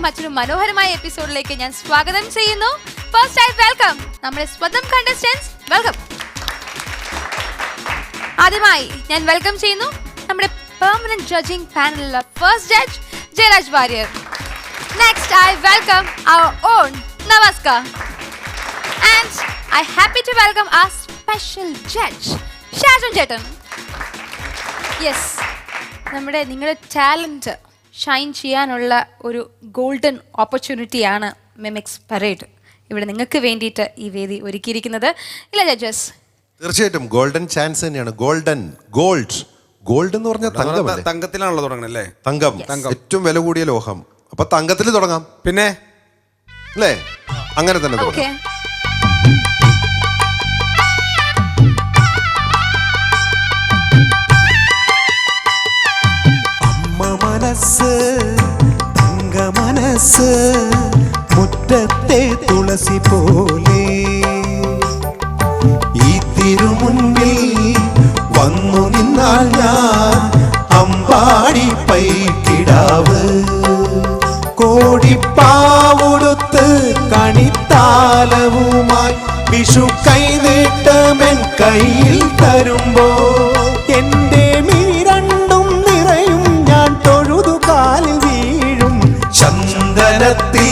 മറ്റൊരു മനോഹരമായ എപ്പിസോഡിലേക്ക് ഞാൻ സ്വാഗതം ചെയ്യുന്നു. ഫസ്റ്റ് ആയി വെൽക്കം നമ്മുടെ സ്വന്തം കണ്ടസ്റ്റന്റ്സ്. വെൽക്കം. ആദ്യമായി ഞാൻ വെൽക്കം ചെയ്യുന്നു നമ്മുടെ പെർമനന്റ് ജഡ്ജിംഗ് പാനലിലെ first judge Jayaraj Warrier. Next I welcome our own Namaskar. And I happy to welcome our special judge Shajan ചേട്ടൻ. യെസ്, നിങ്ങളുടെ ടാലൻറ്റ് ഷൈൻ ചെയ്യാനുള്ള ഒരു ഗോൾഡൻ ഓപ്പർച്യൂണിറ്റിയാണ് മിമിക്സ് പരേഡ് ഇവിടെ നിങ്ങൾക്ക് വേണ്ടിയിട്ട് ഈ വേദി ഒരുക്കിയിരിക്കുന്നത്. ഇല്ല ജഡ്ജസ്, തീർച്ചയായിട്ടും ഗോൾഡൻ ചാൻസ് തന്നെയാണ്. ഗോൾഡ് എന്ന് പറഞ്ഞാൽ തങ്കത്തിലാണല്ലോ തുടങ്ങണത് അല്ലേ? തങ്കം ഏറ്റവും വില കൂടിയ ലോഹം. അപ്പൊ തങ്കത്തിൽ തുടങ്ങാം. പിന്നെ അല്ലേ? അങ്ങനെ തന്നെ തുടങ്ങാം. അമ്മ മനസ്സ് തങ്ക മനസ്സ് മുറ്റത്തെ തുളസി പോലെ ഈ തിരുമുൻപിൽ വന്നു നിന്നാൽ ഞാൻ അമ്പാടി പൈക്കിടാവ് കോടിപ്പാവുടുത്ത് കണിത്താലവുമായി വിഷു കൈനീട്ടമെൻ കയ്യിൽ തരുമ്പോ എന്റെ മിരണ്ടും നിറയും ഞാൻ തൊഴുതു കാലിൽ വീഴും ചന്ദനത്തിൽ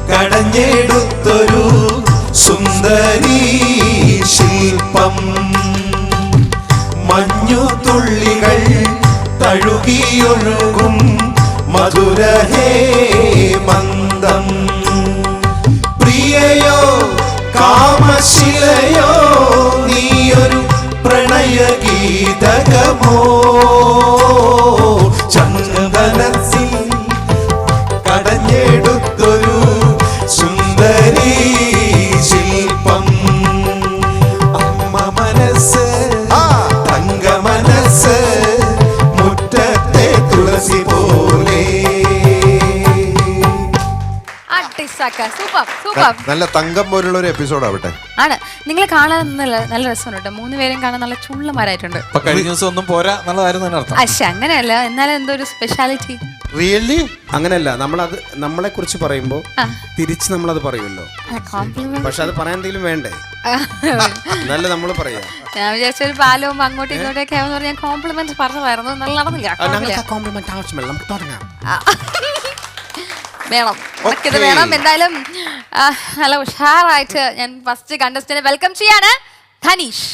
കടഞ്ഞെടുത്തൊരു സുന്ദരീ ശില്പം മഞ്ഞു തുള്ളികൾ തഴുകിയൊഴുകും മധുരഹേ മന്ദം പ്രിയയോ കാമശിലയോ നീയൊരു പ്രണയഗീതകമോ ചന്ദനത്തിൽ കടഞ്ഞെടുത്തൊരു സുന്ദരീ ശില്പം അമ്മ മനസ്സ് തങ്ക മനസ്സ് മുറ്റത്തെ തുളസി പോലെ. നല്ല തങ്കം പോലുള്ള ഒരു എപ്പിസോഡ് ആവട്ടെ. ആണ്. നിങ്ങളെ കാണാൻ നല്ല രസമുണ്ട് കേട്ടോ. 3 പേരും കാണാൻ നല്ല ചുള്ളമാരായിട്ടുണ്ട്. കഴിഞ്ഞ ദിവസം ഒന്നും പോരാ എന്നുള്ളതായിരുന്നു അർത്ഥം. പക്ഷെ അങ്ങനെയല്ല, എന്നാലും എന്തോ ഒരു സ്പെഷ്യാലിറ്റി. റിയലി അങ്ങനെയല്ല, നമ്മളെ കുറിച്ച് പറയുമ്പോ തിരിച്ച് നമ്മളത് പറയുമല്ലോ. പക്ഷെ അത് പറയാൻ എന്തെങ്കിലും വേണ്ടേ? നല്ല നമ്മൾ പറയാ. ഞാൻ വിചാരിച്ചൊരു പാലവും അങ്ങോട്ടും ഇങ്ങോട്ടൊക്കെ ആവുന്ന പറഞ്ഞാൽ കോംപ്ലിമെന്റ് പറഞ്ഞതായിരുന്നു. നല്ല നടന്നില്ല. വേണം, നമുക്കിത് വേണം. എന്തായാലും നല്ല ഉഷാറായിട്ട് ഞാൻ ഫസ്റ്റ് കണ്ടസ്റ്റന്റ് വെൽക്കം ചെയ്യാണ് ധനീഷ്.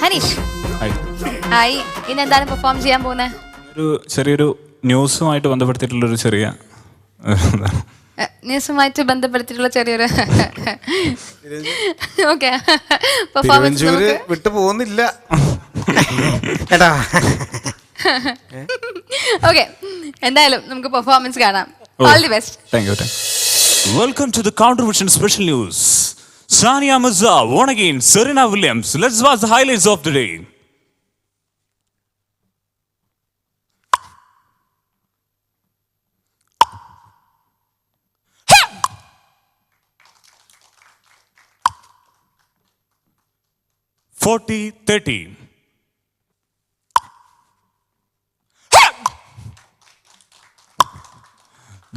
ധനീഷ് ഹായ്. ഇന്ന് എന്താണ് പെർഫോം ചെയ്യാൻ പോകുന്നത്? ഒരു ചെറിയൊരു ന്യൂസുമായിട്ട് ബന്ധപ്പെടുത്തിയിട്ടുള്ളൊരു ചെറിയ ന്യൂസുമായിട്ട് ബന്ധപ്പെടുത്തിയിട്ടുള്ള ചെറിയൊരു ഓക്കെ പെർഫോമൻസ് വിട്ടു പോകുന്നില്ല. ഓക്കെ, എന്തായാലും നമുക്ക് പെർഫോമൻസ് കാണാം. All the best. Thank you. Welcome to the Counter Vision special news. Sania Mirza won against Serena Williams. Let's watch the highlights of the day. (40-30).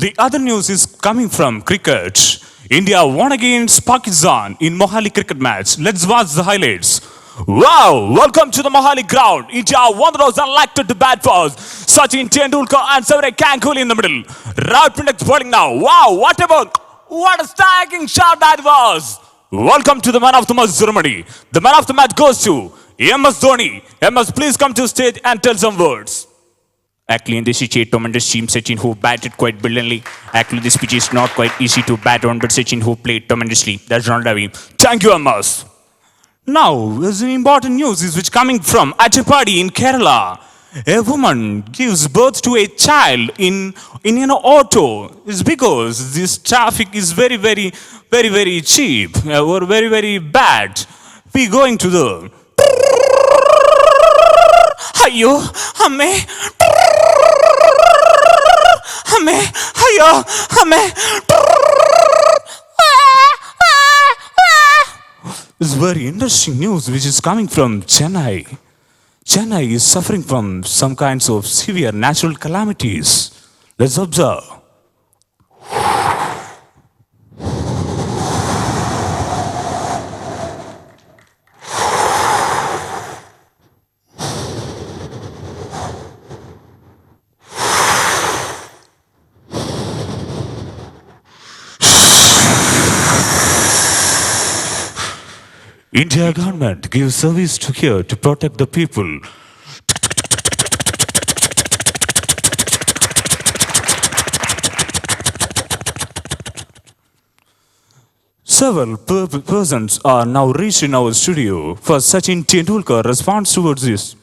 The other news is coming from cricket. India won against Pakistan in Mohali cricket match. Let's watch the highlights. Wow! Welcome to the Mohali ground. India wanderers elected to bat for Sachin Tendulkar and Saurav Ganguly in the middle. Rahul Pinnock bowling now. Wow! What a staggering shot that was! Welcome to the man of the match ceremony. The man of the match goes to MS Dhoni. MS, please come to stage and tell some words. Actually, in this pitch, tremendous team Sachin who batted quite brilliantly. Actually, this pitch is not quite easy to bat on, but Sachin who played tremendously. That's not Ravi. Thank you, MS. Now, there's an important news which coming from Attapadi in Kerala. A woman gives birth to a child in an auto. It's because this traffic is very, very, very, very cheap or very, very bad. We going to the Ayyo, Amme. Amme, Ayyo, Amme. It's very interesting news which is coming from Chennai. Chennai is suffering from some kinds of severe natural calamities. Let's observe. India government gives service to here to protect the people. Several persons are now reached in our studio for Sachin Tendulkar response towards this.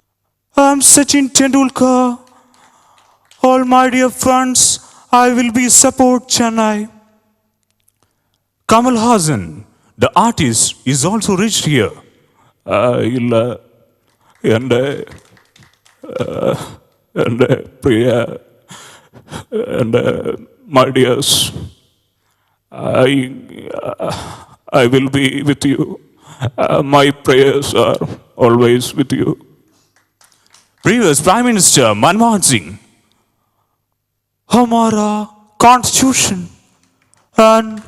I'm Sachin Tendulkar. All my dear friends, I will be support Chennai. Kamal Hassan, the artist, is also reached here. Priya and my dears, I will be with you. My prayers are always with you. Previous Prime Minister Manmohan Singh, हमारा constitution and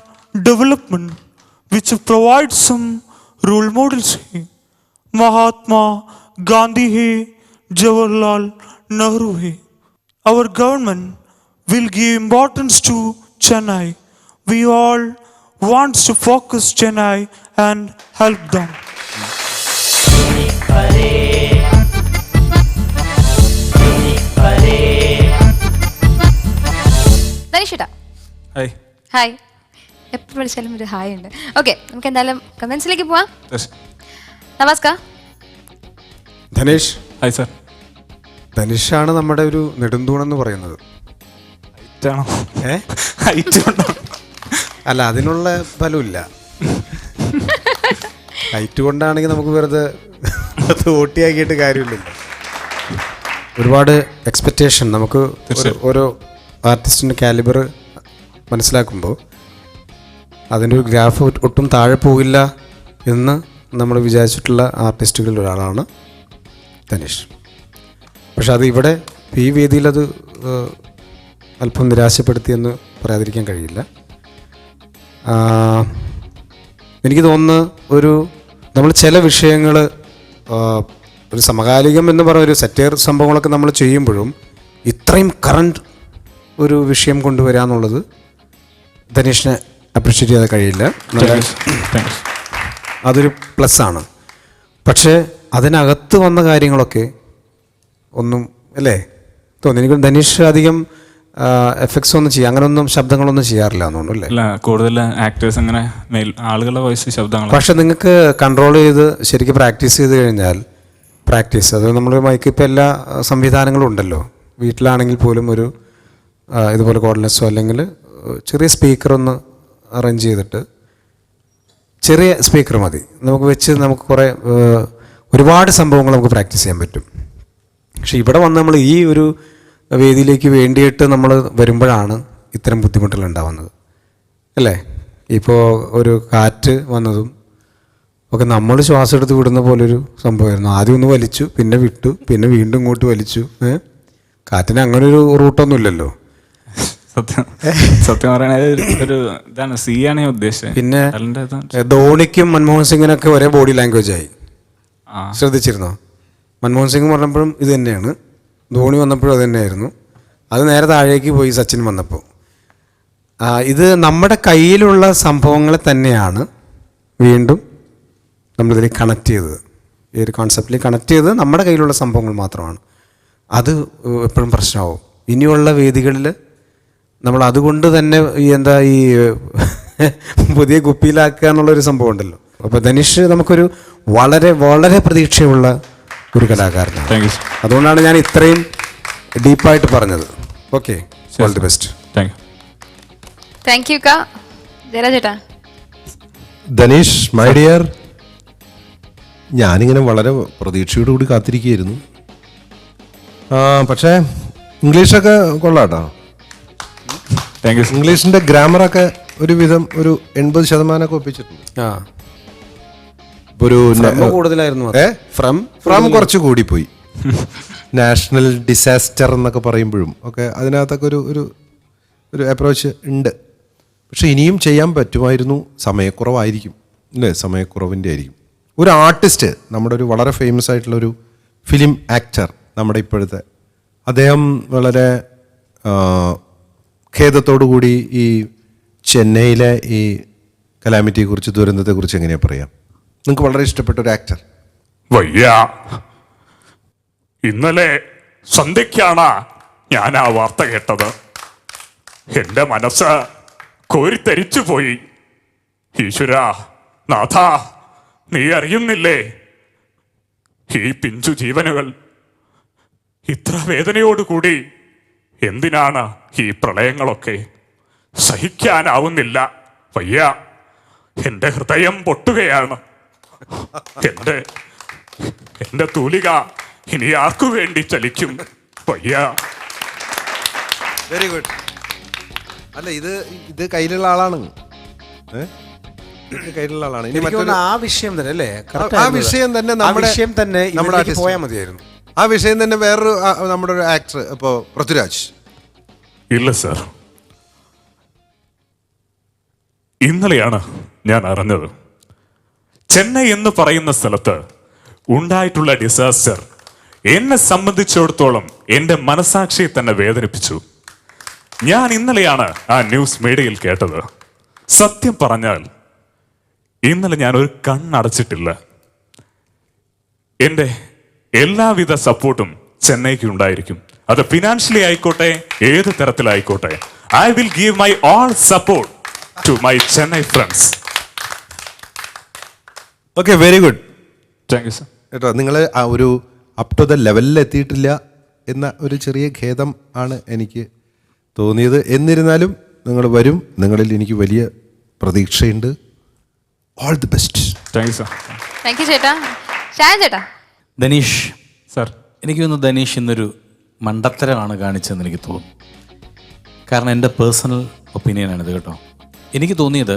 development which provides some role models है. महात्मा गांधी है, जवाहरलाल नेहरू है. Our government will give importance to Chennai. We all want to focus Chennai and help them. ധനീഷേട്ടാ, Hi. Hi. എപ്പോൾ വിളിച്ചാലും ഒരു hi ഉണ്ട്. Okay, നമുക്ക് എന്തായാലും കമന്റ്സിലേക്ക് പോവാം. Yes. നമസ്കാർ. Dhanesh, Hi, sir. ധനുഷാണ് നമ്മുടെ ഒരു നെടുന്തൂണെന്ന് പറയുന്നത്. അല്ല, അതിനുള്ള ഫലമില്ല. ഹൈറ്റ് കൊണ്ടാണെങ്കിൽ നമുക്ക് വെറുതെ ഓട്ടിയാക്കിയിട്ട് കാര്യമില്ലല്ലോ. ഒരുപാട് എക്സ്പെക്റ്റേഷൻ നമുക്ക് ഓരോ ആർട്ടിസ്റ്റിൻ്റെ കാലിബർ മനസ്സിലാക്കുമ്പോൾ അതിൻ്റെ ഒരു ഗ്രാഫ് ഒട്ടും താഴെ പോകില്ല എന്ന് നമ്മൾ വിചാരിച്ചിട്ടുള്ള ആർട്ടിസ്റ്റുകളിൽ ഒരാളാണ് ധനേഷ്. പക്ഷെ അത് ഇവിടെ ഈ വേദിയിൽ അത് അല്പം നിരാശപ്പെടുത്തിയെന്ന് പറയാതിരിക്കാൻ കഴിയില്ല. എനിക്ക് തോന്നുന്നു നമ്മൾ ചില വിഷയങ്ങൾ ഒരു സമകാലികം എന്ന് പറയുന്ന ഒരു സെറ്റയർ സംഭവങ്ങളൊക്കെ നമ്മൾ ചെയ്യുമ്പോഴും ഇത്രയും കറണ്ട് ഒരു വിഷയം കൊണ്ടുവരിക എന്നുള്ളത് ധനേഷിനെ അപ്രിഷ്യേറ്റ് ചെയ്യാതെ കഴിയില്ല. അതൊരു പ്ലസ്സാണ്. പക്ഷേ അതിനകത്ത് വന്ന കാര്യങ്ങളൊക്കെ ഒന്നും അല്ലേ തോന്നി. എനിക്ക് ധനീഷ് അധികം എഫക്ട്സ് ഒന്നും ചെയ്യാം, അങ്ങനെയൊന്നും ശബ്ദങ്ങളൊന്നും ചെയ്യാറില്ല എന്നോന്നു അല്ലേ? കൂടുതൽ ആക്ടേഴ്സ് അങ്ങനെ ആളുകളുടെ വോയിസ് ശബ്ദങ്ങൾ. പക്ഷെ നിങ്ങൾക്ക് കൺട്രോൾ ചെയ്ത് ശരിക്കും പ്രാക്ടീസ് ചെയ്ത് കഴിഞ്ഞാൽ അത് നമ്മൾ മൈക്ക് ഇപ്പോൾ എല്ലാ സംവിധാനങ്ങളും ഉണ്ടല്ലോ. വീട്ടിലാണെങ്കിൽ പോലും ഒരു ഇതുപോലെ കോർഡ്ലെസ്സോ അല്ലെങ്കിൽ ചെറിയ സ്പീക്കറൊന്ന് അറേഞ്ച് ചെയ്തിട്ട്, ചെറിയ സ്പീക്കർ മതി, നമുക്ക് വെച്ച് നമുക്ക് കുറേ ഒരുപാട് സംഭവങ്ങൾ നമുക്ക് പ്രാക്ടീസ് ചെയ്യാൻ പറ്റും. പക്ഷെ ഇവിടെ വന്ന് നമ്മൾ ഈ ഒരു വേദിയിലേക്ക് വേണ്ടിയിട്ട് നമ്മൾ വരുമ്പോഴാണ് ഇത്തരം ബുദ്ധിമുട്ടുകൾ ഉണ്ടാവുന്നത് അല്ലേ? ഇപ്പോൾ ഒരു കാറ്റ് വന്നതും ഒക്കെ നമ്മൾ ശ്വാസം എടുത്ത് വിടുന്ന പോലൊരു സംഭവമായിരുന്നു. ആദ്യം ഒന്ന് വലിച്ചു, പിന്നെ വിട്ടു, പിന്നെ വീണ്ടും ഇങ്ങോട്ട് വലിച്ചു. കാറ്റിന് അങ്ങനെ ഒരു റൂട്ടൊന്നും ഇല്ലല്ലോ. സത്യം പറയുന്നത് സി ആണ് ഞാൻ ഉദ്ദേശിച്ചത്. പിന്നെ ധോണിക്കും മൻമോഹൻ സിംഗിനൊക്കെ ഒരേ ബോഡി ലാംഗ്വേജ് ആയി. ശ്രദ്ധിച്ചിരുന്നോ? മൻമോഹൻ സിംഗ് പറഞ്ഞപ്പോഴും ഇത് തന്നെയാണ്, ധോണി വന്നപ്പോഴും അത് തന്നെയായിരുന്നു. അത് നേരെ താഴേക്ക് പോയി സച്ചിൻ വന്നപ്പോൾ. ഇത് നമ്മുടെ കയ്യിലുള്ള സംഭവങ്ങളെ തന്നെയാണ് വീണ്ടും നമ്മളിതിൽ കണക്ട് ചെയ്തത്. ഈ ഒരു കോൺസെപ്റ്റിൽ കണക്ട് ചെയ്തത് നമ്മുടെ കയ്യിലുള്ള സംഭവങ്ങൾ മാത്രമാണ്. അത് എപ്പോഴും പ്രശ്നമാവും. ഇനിയുള്ള വേദികളിൽ നമ്മൾ അതുകൊണ്ട് തന്നെ ഈ പുതിയ കുപ്പിയിലാക്കുക എന്നുള്ളൊരു സംഭവം ഉണ്ടല്ലോ. അപ്പോൾ ധനീഷ് നമുക്കൊരു വളരെ വളരെ പ്രതീക്ഷയുള്ള ഒരു കലാകാരനാണ്. അതുകൊണ്ടാണ് ഞാൻ ഇത്രയും ഡീപ്പായിട്ട് പറഞ്ഞത്. Okay, all the best. Thank you ജയരാജേട്ടാ. ധനീഷ് മൈ ഡിയർ, ഞാനിങ്ങനെ വളരെ പ്രതീക്ഷയോടുകൂടി കാത്തിരിക്കുകയായിരുന്നു. പക്ഷേ ഇംഗ്ലീഷൊക്കെ കൊള്ളാട്ടോ. ഇംഗ്ലീഷിന്റെ ഗ്രാമറൊക്കെ ഒരുവിധം ഒരു 80% ഒപ്പിച്ചിട്ടുണ്ട്. ഒരു കൂടുതലായിരുന്നു. ഫ്രം കുറച്ച് കൂടിപ്പോയി. നാഷണൽ ഡിസാസ്റ്റർ എന്നൊക്കെ പറയുമ്പോഴും ഒക്കെ അതിനകത്തൊക്കെ ഒരു അപ്രോച്ച് ഉണ്ട്. പക്ഷെ ഇനിയും ചെയ്യാൻ പറ്റുമായിരുന്നു. സമയക്കുറവായിരിക്കും അല്ലേ? സമയക്കുറവിൻ്റെ ആയിരിക്കും. ഒരു ആർട്ടിസ്റ്റ്, നമ്മുടെ ഒരു വളരെ ഫേമസ് ആയിട്ടുള്ളൊരു ഫിലിം ആക്ടർ, നമ്മുടെ ഇപ്പോഴത്തെ അദ്ദേഹം വളരെ ഖേദത്തോടു കൂടി ഈ ചെന്നൈയിലെ ഈ കലാമിറ്റിയെക്കുറിച്ച്, ദുരന്തത്തെക്കുറിച്ച് എങ്ങനെയാണ് പറയാം? നിങ്ങൾക്ക് വളരെ ഇഷ്ടപ്പെട്ട ഒരു ആക്ടർ. വയ്യ, ഇന്നലെ സന്ധ്യയ്ക്കാണ് ഞാൻ ആ വാർത്ത കേട്ടത്. എന്റെ മനസ്സ് കോരിത്തരിച്ചു പോയി. ഈശ്വര നാഥ, നീ അറിയുന്നില്ലേ ഈ പിഞ്ചു ജീവനുകൾ ഇത്ര വേദനയോടുകൂടി എന്തിനാണ് ഈ പ്രളയങ്ങളൊക്കെ? സഹിക്കാനാവുന്നില്ല. വയ്യ, എന്റെ ഹൃദയം പൊട്ടുകയാണ്. എന്റെ തൂലിക ഇനി ആർക്കു വേണ്ടി ചലിക്കും? വയ്യ. Very good. അല്ല, ഇത് കയ്യിലുള്ള ആളാണ്. കയ്യിലുള്ള ആളാണ്. ഇനി മറ്റൊരു ആ വിഷയം തന്നെ അല്ലേ? ആ വിഷയം തന്നെ നമ്മുടെ പോയാൽ മതിയായിരുന്നു. ആ വിഷയം തന്നെ വേറൊരു നമ്മുടെ ഒരു ആക്ടർ, ഇപ്പോൾ പൃഥ്വിരാജ്. ഇല്ല സർ, ഇന്നലെയാണ് ഞാൻ അറിഞ്ഞത്. ചെന്നൈ എന്ന് പറയുന്ന സ്ഥലത്ത് ഉണ്ടായിട്ടുള്ള ഡിസാസ്റ്റർ എന്നെ സംബന്ധിച്ചിടത്തോളം എൻ്റെ മനസാക്ഷിയെ തന്നെ വേദനിപ്പിച്ചു. ഞാൻ ഇന്നലെയാണ് ആ ന്യൂസ് മീഡിയയിൽ കേട്ടത്. സത്യം പറഞ്ഞാൽ ഇന്നലെ ഞാൻ ഒരു കണ്ണടച്ചിട്ടില്ല. എൻ്റെ എല്ലാവിധ സപ്പോർട്ടും ചെന്നൈക്ക് ഉണ്ടായിരിക്കും. അത് ഫിനാൻഷ്യലി ആയിക്കോട്ടെ, ഏത് തരത്തിലായിക്കോട്ടെ. I will give my all support to my Chennai friends. Okay, very good. Thank you sir. കേട്ടോ, നിങ്ങൾ ആ ഒരു അപ് ടു ദ ലെവലിൽ എത്തിയിട്ടില്ല എന്ന ഒരു ചെറിയ ഖേദം ആണ് എനിക്ക് തോന്നിയത്. എന്നിരുന്നാലും നിങ്ങൾ വരും. നിങ്ങളിൽ എനിക്ക് വലിയ പ്രതീക്ഷയുണ്ട്. All the best. Thank you sir. Thank you ചേട്ടാ. ഷാൻ ചേട്ടാ. ധനീഷ് സർ, എനിക്ക് തോന്നുന്നു ധനീഷ് ഇന്നൊരു മണ്ടത്തരമാണ് കാണിച്ചതെന്ന് എനിക്ക് തോന്നുന്നു. കാരണം എൻ്റെ പേഴ്സണൽ ഒപ്പീനിയനാണിത് കേട്ടോ. എനിക്ക് തോന്നിയത്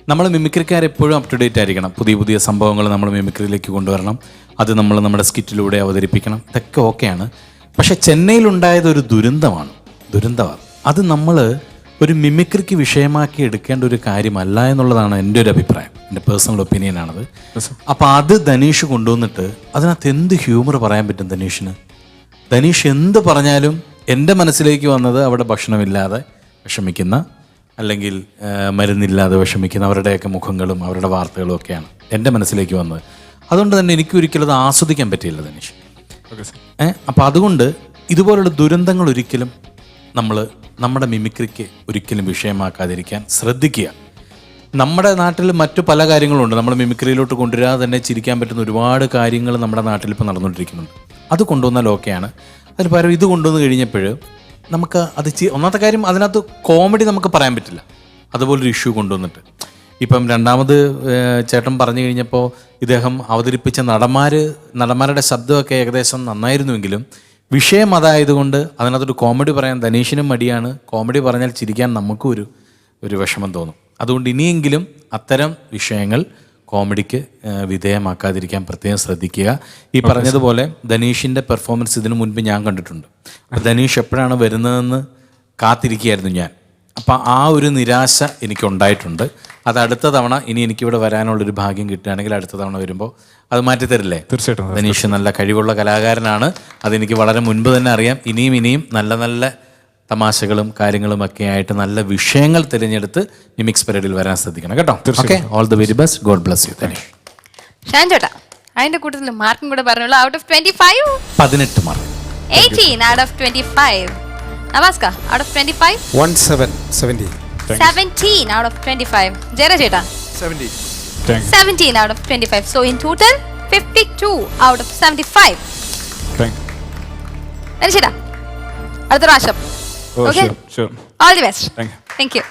നമ്മൾ മിമിക്രിക്കാരെപ്പോഴും അപ് ടു ഡേറ്റ് ആയിരിക്കണം. പുതിയ പുതിയ സംഭവങ്ങൾ നമ്മൾ മിമിക്രിയിലേക്ക് കൊണ്ടുവരണം. അത് നമ്മൾ നമ്മുടെ സ്കിറ്റിലൂടെ അവതരിപ്പിക്കണം. ഇതൊക്കെ ഓക്കെയാണ്. പക്ഷേ ചെന്നൈയിലുണ്ടായത് ഒരു ദുരന്തമാണ്. അത് നമ്മൾ ഒരു മിമിക്രിക്ക് വിഷയമാക്കി എടുക്കേണ്ട ഒരു കാര്യമല്ല എന്നുള്ളതാണ് എൻ്റെ ഒരു അഭിപ്രായം. എൻ്റെ പേഴ്സണൽ ഒപ്പീനിയനാണത്. അപ്പോൾ അത് ധനീഷ് കൊണ്ടുവന്നിട്ട് അതിനകത്ത് എന്ത് ഹ്യൂമർ പറയാൻ പറ്റും ധനീഷിന്? ധനീഷ് എന്ത് പറഞ്ഞാലും എൻ്റെ മനസ്സിലേക്ക് വന്നത് അവിടെ ഭക്ഷണമില്ലാതെ വിഷമിക്കുന്ന, അല്ലെങ്കിൽ മരുന്നില്ലാതെ വിഷമിക്കുന്ന അവരുടെയൊക്കെ മുഖങ്ങളും അവരുടെ വാർത്തകളും ഒക്കെയാണ് എൻ്റെ മനസ്സിലേക്ക് വന്നത്. അതുകൊണ്ട് തന്നെ എനിക്ക് ഒരിക്കലും അത് ആസ്വദിക്കാൻ പറ്റിയില്ല ധനീഷ്. അപ്പം അതുകൊണ്ട് ഇതുപോലുള്ള ദുരന്തങ്ങൾ ഒരിക്കലും നമ്മൾ നമ്മുടെ മിമിക്രിക്ക് ഒരിക്കലും വിഷയമാക്കാതിരിക്കാൻ ശ്രദ്ധിക്കുക. നമ്മുടെ നാട്ടിൽ മറ്റു പല കാര്യങ്ങളുണ്ട്. നമ്മൾ മിമിക്രിയിലോട്ട് കൊണ്ടുവരാതെ തന്നെ ചിരിക്കാൻ പറ്റുന്ന ഒരുപാട് കാര്യങ്ങൾ നമ്മുടെ നാട്ടിൽ ഇപ്പോൾ നടന്നുകൊണ്ടിരിക്കുന്നുണ്ട്. അത് കൊണ്ടുവന്നാൽ ഓക്കെയാണ്. അതിന് പകരം ഇത് കൊണ്ടുവന്ന് കഴിഞ്ഞപ്പോൾ നമുക്ക് അത് ഒന്നാമത്തെ കാര്യം, അതിനകത്ത് കോമഡി നമുക്ക് പറയാൻ പറ്റില്ല. അതുപോലൊരു ഇഷ്യൂ കൊണ്ടുവന്നിട്ട് ഇപ്പം രണ്ടാമത് ചേട്ടൻ പറഞ്ഞു കഴിഞ്ഞപ്പോൾ ഇദ്ദേഹം അവതരിപ്പിച്ച നടന്മാരുടെ ശബ്ദമൊക്കെ ഏകദേശം നന്നായിരുന്നുവെങ്കിലും വിഷയം അതായതുകൊണ്ട് അതിനകത്തൊരു കോമഡി പറയാൻ ധനീഷിനും മടിയാണ്. കോമഡി പറഞ്ഞാൽ ചിരിക്കാൻ നമുക്കും ഒരു വിഷമം തോന്നും. അതുകൊണ്ട് ഇനിയെങ്കിലും അത്തരം വിഷയങ്ങൾ കോമഡിക്ക് വിധേയമാക്കാതിരിക്കാൻ പ്രത്യേകം ശ്രദ്ധിക്കുക. ഈ പറഞ്ഞതുപോലെ ധനീഷിൻ്റെ പെർഫോമൻസ് ഇതിനു മുൻപ് ഞാൻ കണ്ടിട്ടുണ്ട്. ധനീഷ് എപ്പോഴാണ് വരുന്നതെന്ന് കാത്തിരിക്കുകയായിരുന്നു ഞാൻ. അപ്പം ആ ഒരു നിരാശ എനിക്കുണ്ടായിട്ടുണ്ട്. അത് അടുത്ത തവണ ഇനി എനിക്കിവിടെ വരാനുള്ളൊരു ഭാഗ്യം കിട്ടുകയാണെങ്കിൽ അടുത്ത തവണ വരുമ്പോൾ അത് മാറ്റിത്തരില്ലേ? തീർച്ചയായിട്ടും. ധനീഷ് നല്ല കഴിവുള്ള കലാകാരനാണ്. അതെനിക്ക് വളരെ മുൻപ് തന്നെ അറിയാം. ഇനിയും നല്ല നല്ല തമാശകളും കാര്യങ്ങളും ഒക്കെ ആയിട്ട് നല്ല വിഷയങ്ങൾ തിരഞ്ഞെടുത്ത് മിമിക്സ് പരേഡിൽ വരാൻ ശ്രദ്ധിക്കണം കേട്ടോ. Okay, all the very best. God bless you. Dhaneesh. Shan ചേട്ടാ, അതിന്റെ കൂട്ടത്തിൽ മാർക്കും കൂടെ പറഞ്ഞോളൂ. Out of 25 18 mark. 18 out of 25. നമസ്ക, out of 25 17 17 out of 25. Jayaraj ചേട്ടാ 17 out of 25. So in total 52 out of 75. ചേട്ടാ അടുത്ത പ്രാവശ്യം. Okay? Sure. All the best. Thank you. Thank you.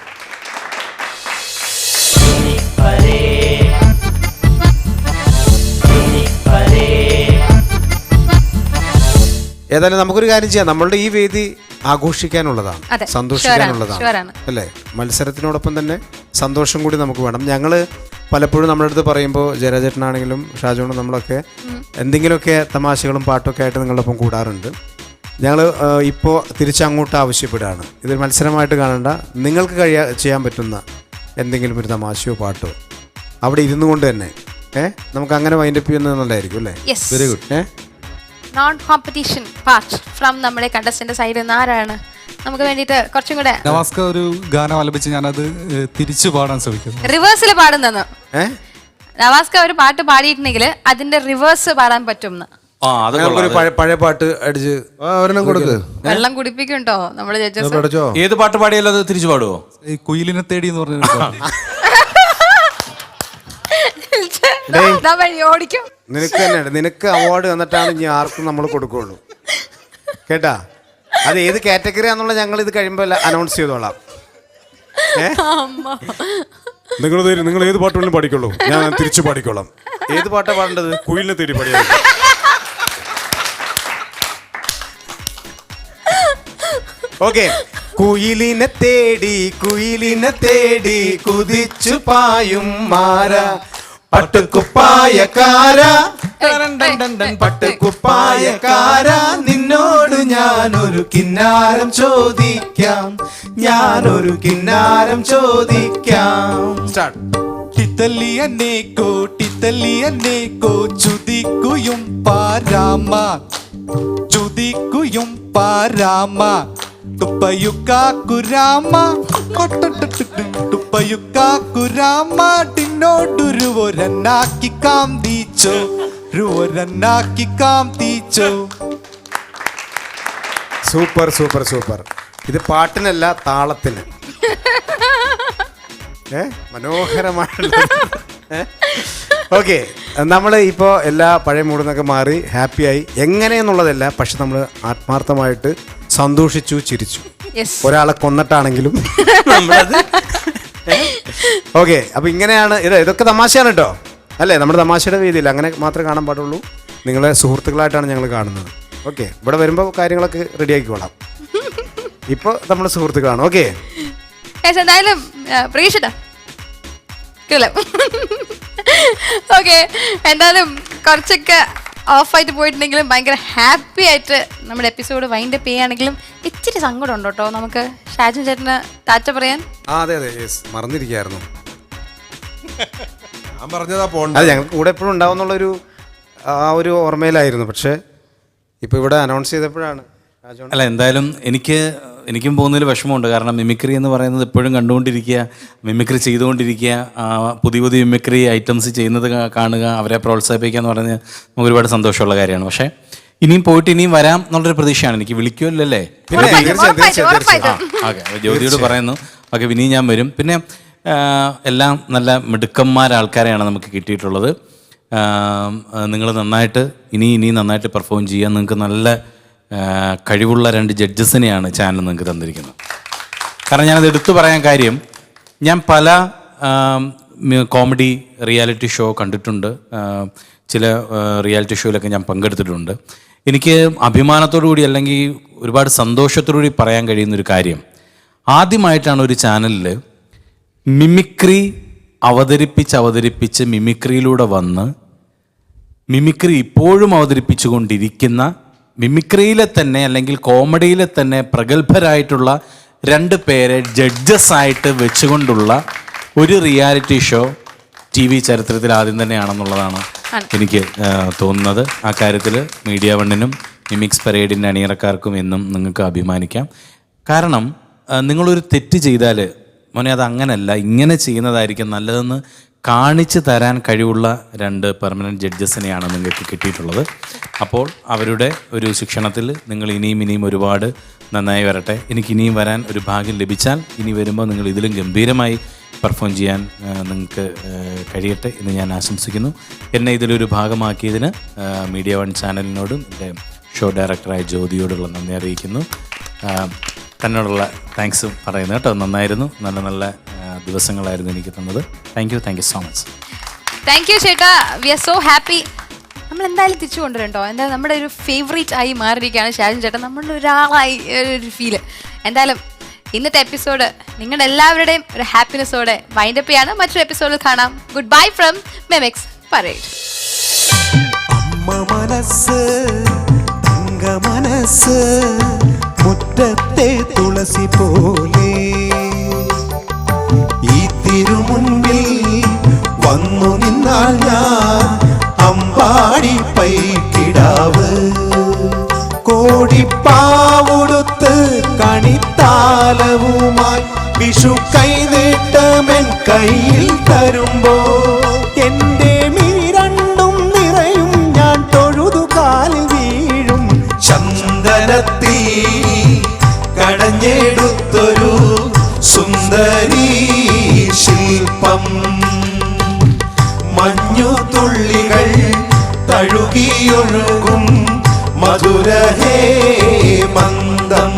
ഏതായാലും നമുക്കൊരു കാര്യം ചെയ്യാം. നമ്മളുടെ ഈ വേദി ആഘോഷിക്കാനുള്ളതാണ്, അതെ, സന്തോഷിക്കാനുള്ളതാണ് sure ആണ്. അല്ലേ? മത്സരത്തിനോടൊപ്പം തന്നെ സന്തോഷം കൂടി നമുക്ക് വേണം. ഞങ്ങൾ പലപ്പോഴും നമ്മുടെ അടുത്ത് പറയുമ്പോൾ ജയരാജേട്ടനാണെങ്കിലും ഷാജോണും നമ്മളൊക്കെ എന്തെങ്കിലുമൊക്കെ തമാശകളും പാട്ടൊക്കെ ആയിട്ട് നിങ്ങളുടെ ഒപ്പം കൂടാറുണ്ട്. ഞങ്ങൾ ഇപ്പോൾ തിരിച്ചങ്ങോട്ട് ആവശ്യപ്പെടുകയാണ്, ഇതൊരു മത്സരമായിട്ട് കാണേണ്ട, നിങ്ങൾക്ക് ചെയ്യാൻ പറ്റുന്ന എന്തെങ്കിലും ഒരു തമാശയോ പാട്ടോ അവിടെ ഇരുന്നു കൊണ്ട് തന്നെ നമുക്ക് അങ്ങനെ വൈൻഡപ്പ് ചെയ്യുന്നത് നല്ലതായിരിക്കും അല്ലേ? Very good. Non competition part from നമ്മുടെ കണ്ടസ്റ്റന്റ് സൈഡിൽ നിന്ന് ആരാണ് നമുക്ക് വേണ്ടിയിട്ട് കുറച്ചും കൂടെ നവാസ്ക ഒരു ഗാനം ആലപിച്ച് ഞാനത് തിരിച്ചു പാടാൻ ശ്രമിക്കുന്നു. റിവേഴ്സിൽ പാടുന്നെന്ന് നവാസ്ക ഒരു പാട്ട് പാടിയിട്ടുണ്ടെങ്കിൽ അതിന്റെ റിവേഴ്സ് പാടാൻ പറ്റും. ഒരു പഴയ പാട്ട് അടിച്ച് ഒരെണ്ണം കൊടുക്ക്. വെള്ളം കുടിപ്പിക്കുണ്ടോ നമ്മുടെ ജഡ്ജസ്? പഠിച്ചോ? ഏത് പാട്ട് പാടിയാലും അത് തിരിച്ചു പാടുവോ? ഈ കുയിലിനെ തേടി എന്ന് പറഞ്ഞ ഓടിക്കും. നിനക്ക് തന്നെയാണ്, നിനക്ക് അവാർഡ് തന്നിട്ടാണ് ഇനി ആർക്കും നമ്മൾ കൊടുക്കുള്ളൂ കേട്ടാ. അത് ഏത് കാറ്റഗറി ആണെന്നുള്ള ഞങ്ങൾ ഇത് കഴിയുമ്പോൾ അനൗൺസ് ചെയ്തോളാം. നിങ്ങൾ ഏത് പാട്ട് വേണമെങ്കിലും പാടിക്കുള്ളൂ, ഞാൻ തിരിച്ചു പാടിക്കോളാം. ഏത് പാട്ടാണ് പാടേണ്ടത്? കുയിലിനെ തേടി പാടിയാൽ. ഓക്കെ. കുയിലിനെ തേടി കുതിച്ചു പായും മാര പട്ടുകുപ്പായക്കാര നിന്നോട് ഞാനൊരു കിന്നാരം ചോദിക്കാം. ടിത്തല്ലിയന്നേക്കോ ചുതിക്കുയും പാരാമ തുപ്പയുക്കാക്കുരാമ ടിന്നോടുരുവൊരന്നാക്കി കാന്തീച്ചോ. സൂപ്പർ. ഇത് പാട്ടിനല്ല, താളത്തിന്. മനോഹരമായിട്ടുള്ള. ഓക്കെ, നമ്മൾ ഇപ്പോൾ എല്ലാ പഴയ മൂടുന്നൊക്കെ മാറി ഹാപ്പിയായി എങ്ങനെയെന്നുള്ളതല്ല, പക്ഷെ നമ്മൾ ആത്മാർത്ഥമായിട്ട് സന്തോഷിച്ചു, ചിരിച്ചു. ഒരാളെ കൊന്നിട്ടാണെങ്കിലും ഓക്കെ. അപ്പൊ ഇങ്ങനെയാണ് ഇതൊക്കെ തമാശയാണ് കേട്ടോ അല്ലേ? നമ്മുടെ തമാശയുടെ രീതിയിൽ അങ്ങനെ മാത്രമേ കാണാൻ പാടുള്ളൂ. നിങ്ങളെ സുഹൃത്തുക്കളായിട്ടാണ് ഞങ്ങൾ കാണുന്നത്. ഓക്കെ, ഇവിടെ വരുമ്പോൾ കാര്യങ്ങളൊക്കെ റെഡിയാക്കിക്കോളാം. ഇപ്പോൾ നമ്മൾ സുഹൃത്തുക്കളാണ്. ഓക്കെ, എന്തായാലും ഓക്കെ, എന്തായാലും കുറച്ചൊക്കെ ഓഫായിട്ട് പോയിട്ടുണ്ടെങ്കിലും ഭയങ്കര ഹാപ്പി ആയിട്ട് നമ്മുടെ എപ്പിസോഡ് വൈൻഡപ്പ് ചെയ്യുകയാണെങ്കിലും ഇച്ചിരി സങ്കടം ഉണ്ട് കേട്ടോ നമുക്ക് ഷാജൻ ചേട്ടന് ടാറ്റ പറയാൻ. അതെ, മറന്നിരിക്കായിരുന്നു. ഞാൻ പറഞ്ഞതാ പോണ്ട. അത് ഞങ്ങൾക്ക് കൂടെ എപ്പോഴും ഉണ്ടാവുന്നുള്ളൊരു ഒരു ഓർമ്മയിലായിരുന്നു. പക്ഷേ ഇപ്പോൾ ഇവിടെ അനൗൺസ് ചെയ്തപ്പോഴാണ്. അല്ല, എന്തായാലും എനിക്കും പോകുന്നതിൽ വിഷമമുണ്ട്. കാരണം മിമിക്രി എന്ന് പറയുന്നത് എപ്പോഴും കണ്ടുകൊണ്ടിരിക്കുക, മിമിക്രി ചെയ്തുകൊണ്ടിരിക്കുക, പുതിയ മിമിക്രി ഐറ്റംസ് ചെയ്യുന്നത് കാണുക, അവരെ പ്രോത്സാഹിപ്പിക്കുക എന്ന് പറഞ്ഞാൽ നമുക്ക് ഒരുപാട് സന്തോഷമുള്ള കാര്യമാണ്. പക്ഷേ ഇനിയും പോയിട്ട് ഇനിയും വരാം എന്നുള്ളൊരു പ്രതീക്ഷയാണ് എനിക്ക്. വിളിക്കുമല്ലേ? ഓക്കെ, ജ്യോതിയോട് പറയുന്നു. ഓക്കെ, ഇനിയും ഞാൻ വരും. പിന്നെ എല്ലാം നല്ല മിടുക്കന്മാരാൾക്കാരെയാണ് നമുക്ക് കിട്ടിയിട്ടുള്ളത്. നിങ്ങൾ നന്നായിട്ട് ഇനിയും നന്നായിട്ട് പെർഫോം ചെയ്യാൻ നിങ്ങൾക്ക് നല്ല കഴിവുള്ള 2 ജഡ്ജസിനെയാണ് ചാനൽ നിങ്ങൾക്ക് തന്നിരിക്കുന്നത്. കാരണം ഞാനത് എടുത്തു പറയാൻ കാര്യം, ഞാൻ പല കോമഡി റിയാലിറ്റി ഷോ കണ്ടിട്ടുണ്ട്. ചില റിയാലിറ്റി ഷോയിലൊക്കെ ഞാൻ പങ്കെടുത്തിട്ടുണ്ട്. എനിക്ക് അഭിമാനത്തോടു കൂടി അല്ലെങ്കിൽ ഒരുപാട് സന്തോഷത്തോടു കൂടി പറയാൻ കഴിയുന്നൊരു കാര്യം, ആദ്യമായിട്ടാണ് ഒരു ചാനലിൽ മിമിക്രി അവതരിപ്പിച്ച് മിമിക്രിയിലൂടെ വന്ന് മിമിക്രി ഇപ്പോഴും അവതരിപ്പിച്ചുകൊണ്ടിരിക്കുന്ന, മിമിക്രിയിലെ തന്നെ അല്ലെങ്കിൽ കോമഡിയിലെ തന്നെ പ്രഗത്ഭരായിട്ടുള്ള 2 പേരെ ജഡ്ജസായിട്ട് വെച്ചുകൊണ്ടുള്ള ഒരു റിയാലിറ്റി ഷോ TV ചരിത്രത്തിൽ ആദ്യം തന്നെയാണെന്നുള്ളതാണ് എനിക്ക് തോന്നുന്നത്. ആ കാര്യത്തിൽ മീഡിയ വണ്ണിനും മിമിക്സ് പരേഡിൻ്റെ അണിയറക്കാർക്കും എന്നും നിങ്ങൾക്ക് അഭിമാനിക്കാം. കാരണം നിങ്ങളൊരു തെറ്റ് ചെയ്താൽ മോനെ അത് അങ്ങനല്ല, ഇങ്ങനെ ചെയ്യുന്നതായിരിക്കും നല്ലതെന്ന് കാണിച്ചു തരാൻ കഴിവുള്ള 2 പെർമനൻറ്റ് ജഡ്ജസിനെയാണ് നിങ്ങൾക്ക് കിട്ടിയിട്ടുള്ളത്. അപ്പോൾ അവരുടെ ഒരു ശിക്ഷണത്തിൽ നിങ്ങൾ ഇനിയും ഒരുപാട് നന്നായി വരട്ടെ. എനിക്ക് ഇനിയും വരാൻ ഒരു ഭാഗ്യം ലഭിച്ചാൽ ഇനി വരുമ്പോൾ നിങ്ങൾ ഇതിലും ഗംഭീരമായി പെർഫോം ചെയ്യാൻ നിങ്ങൾക്ക് കഴിയട്ടെ എന്ന് ഞാൻ ആശംസിക്കുന്നു. എന്നെ ഇതിലൊരു ഭാഗമാക്കിയതിന് മീഡിയ വൺ ചാനലിനോടും എൻ്റെ ഷോ ഡയറക്ടറായ ജ്യോതിയോടുള്ള നന്ദി അറിയിക്കുന്നു. തന്നോടുള്ള താങ്ക്സും പറയുന്നു കേട്ടോ. നന്നായിരുന്നു, നല്ല ദിവസങ്ങളായിരുന്നു എനിക്ക് തന്നത്. Thank you so much. Thank you ചേട്ടാ. We are so happy. നമ്മൾ എന്തായാലും തിരിച്ചു കൊണ്ടുവരണ്ടോ. എന്തായാലും നമ്മുടെ ഒരു ഫേവറേറ്റ് ആയി മാറിയിരിക്കുകയാണ് ഷാജൻ ചേട്ടൻ, നമ്മളുടെ ഒരാളായി ഒരു ഫീല്. എന്തായാലും ഇന്നത്തെ എപ്പിസോഡ് നിങ്ങളുടെ എല്ലാവരുടെയും ഒരു ഹാപ്പിനെസ്സോടെ വൈൻഡപ്പ് ചെയ്യാണ്. മറ്റൊരു എപ്പിസോഡിൽ കാണാം. Good bye from Memix Parade. അമ്മ മനസ്സ് തങ്ക മനസ്സ് മുറ്റത്തെ തുളസി പോലെ ഈ തിരുമുൻപിൽ വന്നു നിന്നാൽ ഞാൻ അമ്പാടി പൈക്കിടാവ് കോടിപ്പാവുടുത്ത് കണിത്താലവുമായി വിഷു കൈനീട്ടമെൻ കയ്യിൽ തരുമ്പോ എന്റെ മിരണ്ടും നിറയും ഞാൻ തൊഴുതു കാലിൽ വീഴും ചന്ദനത്തിൽ കടഞ്ഞെടുത്തൊരു സുന്ദരീ ശില്പം മഞ്ഞുതുള്ളികൾ തഴുകിയൊഴുകും മധുരഹേ മന്ദം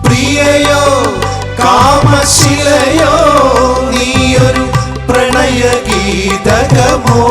പ്രിയയോ കാമശിലയോ നീയൊരു പ്രണയഗീതകമോ